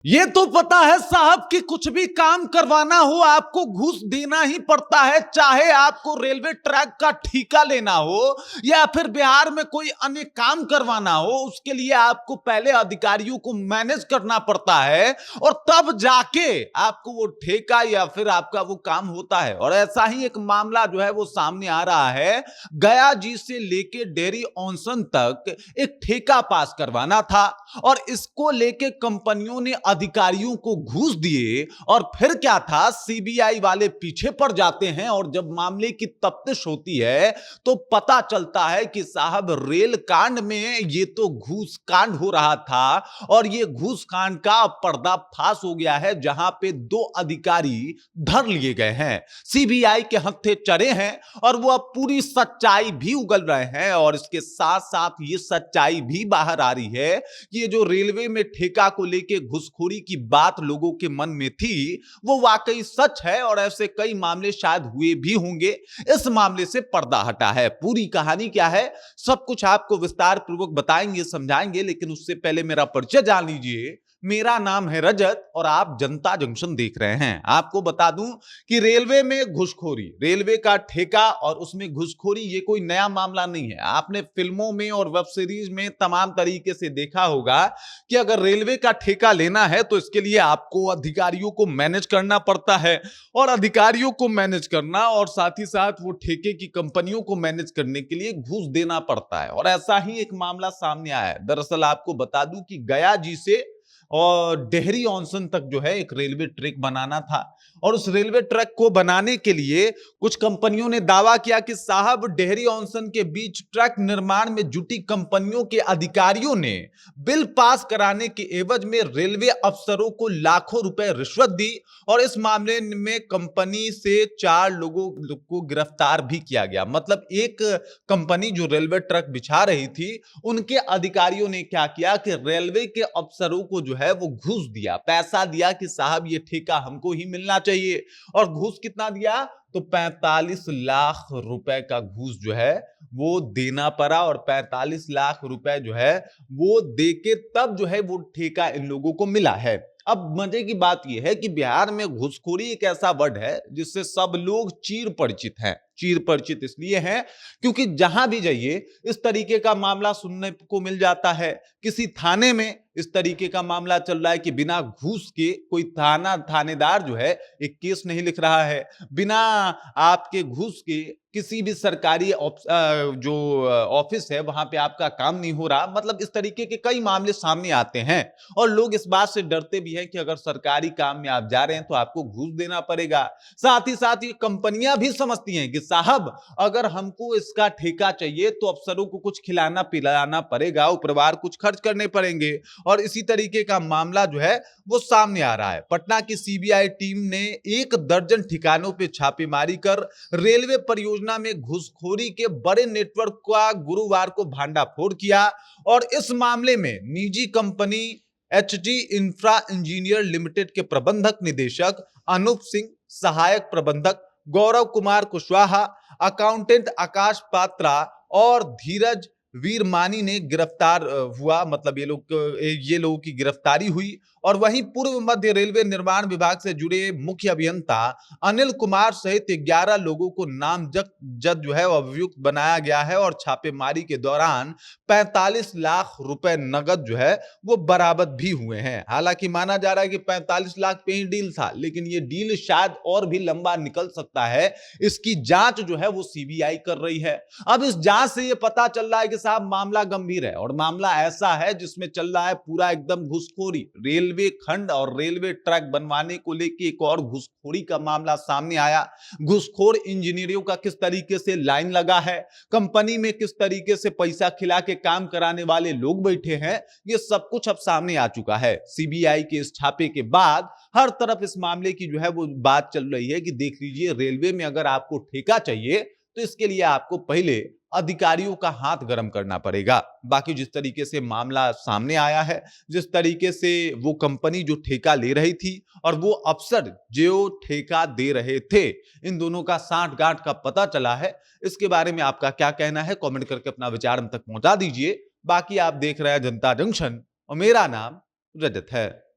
ये तो पता है साहब कि कुछ भी काम करवाना हो आपको घूस देना ही पड़ता है, चाहे आपको रेलवे ट्रैक का ठेका लेना हो या फिर बिहार में कोई अन्य काम करवाना हो, उसके लिए आपको पहले अधिकारियों को मैनेज करना पड़ता है और तब जाके आपको वो ठेका या फिर आपका वो काम होता है। और ऐसा ही एक मामला जो है वो सामने आ रहा है। गया जी से लेके डेहरी ऑनसन तक एक ठेका पास करवाना था और इसको लेके कंपनियों ने अधिकारियों को घूस दिए और फिर क्या था, सीबीआई वाले पीछे पड़ जाते हैं और जब मामले की तफ्तीश होती है तो पता चलता है कि साहब रेल कांड में ये तो घूस कांड हो रहा था और ये घूस कांड का पर्दाफाश हो गया है, जहां पे 2 अधिकारी धर लिए गए हैं, सीबीआई के हत्थे चढ़े हैं और वो अब पूरी सच्चाई भी उगल रहे हैं। और इसके साथ साथ ये सच्चाई भी बाहर आ रही है कि ये जो रेलवे में ठेका को लेके घुसखोरी की बात लोगों के मन में थी वो वाकई सच है और ऐसे कई मामले शायद हुए भी होंगे। इस मामले से पर्दा हटा है, पूरी कहानी क्या है सब कुछ आपको विस्तार पूर्वक बताएंगे, समझाएंगे, लेकिन उससे पहले मेरा परिचय जान लीजिए। मेरा नाम है रजत और आप जनता जंक्शन देख रहे हैं। आपको बता दूं कि रेलवे में घुसखोरी, रेलवे का ठेका और उसमें घुसखोरी ये कोई नया मामला नहीं है। आपने फिल्मों में और वेब सीरीज में तमाम तरीके से देखा होगा कि अगर रेलवे का ठेका लेना है तो इसके लिए आपको अधिकारियों को मैनेज करना पड़ता है और अधिकारियों को मैनेज करना और साथ ही साथ वो ठेके की कंपनियों को मैनेज करने के लिए घूस देना पड़ता है। और ऐसा ही एक मामला सामने आया है। दरअसल आपको बता दूं कि गया जी से और डेहरी ऑनसन तक जो है एक रेलवे ट्रैक बनाना था और उस रेलवे ट्रैक को बनाने के लिए कुछ कंपनियों ने दावा किया कि साहब डेहरी ऑनसन के बीच ट्रैक निर्माण में जुटी कंपनियों के अधिकारियों ने बिल पास कराने के एवज में रेलवे अफसरों को लाखों रुपए रिश्वत दी और इस मामले में कंपनी से 4 लोगों को गिरफ्तार भी किया गया। मतलब एक कंपनी जो रेलवे ट्रैक बिछा रही थी उनके अधिकारियों ने क्या किया कि रेलवे के अफसरों को जो है वो घूस दिया, पैसा दिया कि साहब ये ठेका हमको ही मिलना चाहिए। और घूस कितना दिया तो 45 लाख रुपए का घूस जो है वो देना पड़ा और 45 लाख रुपए जो है वो देके तब जो है वो ठेका इन लोगों को मिला है। अब मजे की बात यह है कि बिहार में घुसखोरी एक ऐसा वर्ड है जिससे सब लोग चीर परिचित हैं। चीर परिचित इसलिए हैं क्योंकि जहां भी जाइए इस तरीके का मामला सुनने को मिल जाता है। किसी थाने में इस तरीके का मामला चल रहा है कि बिना घूस के कोई थानेदार जो है एक केस नहीं लिख रहा है, बिना आपके घूस के किसी भी सरकारी जो ऑफिस है वहां पे आपका काम नहीं हो रहा। मतलब इस तरीके के कई मामले सामने आते हैं और लोग इस बात से डरते भी हैं कि अगर सरकारी काम में आप जा रहे हैं तो आपको घूस देना पड़ेगा। साथ ही साथ ये कंपनियां भी समझती हैं कि साहब अगर हमको इसका ठेका चाहिए तो अफसरों को कुछ खिलाना पिलाना पड़ेगा, परिवार कुछ खर्च करने पड़ेंगे। और इसी तरीके का मामला जो है वो सामने आ रहा है। पटना की सीबीआई टीम ने 1 दर्जन ठिकानों पे छापेमारी कर रेलवे परियोजना में घुसखोरी के बड़े नेटवर्क का गुरुवार को भांडाफोड़ किया और इस मामले में निजी company Hg infra engineer limited के प्रबंधक निदेशक अनूप सिंह, सहायक प्रबंधक गौरव कुमार कुशवाहा, अकाउंटेंट आकाश पात्रा और धीरज वीरमानी ने गिरफ्तार हुआ। मतलब ये लोगों की गिरफ्तारी हुई। और वहीं पूर्व मध्य रेलवे निर्माण विभाग से जुड़े मुख्य अभियंता अनिल कुमार सहित 11 लोगों को नामजद जो है अभियुक्त बनाया गया है और छापेमारी के दौरान 45 लाख रुपए नगद जो है वो बरामद भी हुए हैं। हालांकि माना जा रहा है कि 45 लाख पे ही डील था, लेकिन ये डील शायद और भी लंबा निकल सकता है। इसकी जांच जो है वो सीबीआई कर रही है। अब इस जांच से ये पता चल रहा है कि साहब मामला गंभीर है और मामला ऐसा है जिसमें चल रहा है पूरा एकदम घुसखोरी। रेलवे खंड और रेलवे ट्रैक बनवाने को लेकर एक और घुसखोरी का मामला सामने आया। घुसखोर इंजीनियरों का किस तरीके से लाइन लगा है, कंपनी में किस तरीके से पैसा खिला के काम कराने वाले लोग बैठे हैं, ये सब कुछ अब सामने आ चुका है। सीबीआई के इस छापे के बाद हर तरफ इस मामले की जो है वो बात चल रही है कि देख लीजिए रेलवे में अगर आपको ठेका चाहिए तो इसके लिए आपको पहले अधिकारियों का हाथ गर्म करना पड़ेगा। बाकी जिस तरीके से मामला सामने आया है, जिस तरीके से वो कंपनी जो ठेका ले रही थी और वो अफसर जो ठेका दे रहे थे, इन दोनों का सांठ-गांठ का पता चला है। इसके बारे में आपका क्या कहना है, कमेंट करके अपना विचार हम तक पहुंचा दीजिए। बाकी आप देख रहे हैं जनता जंक्शन और मेरा नाम रजत है।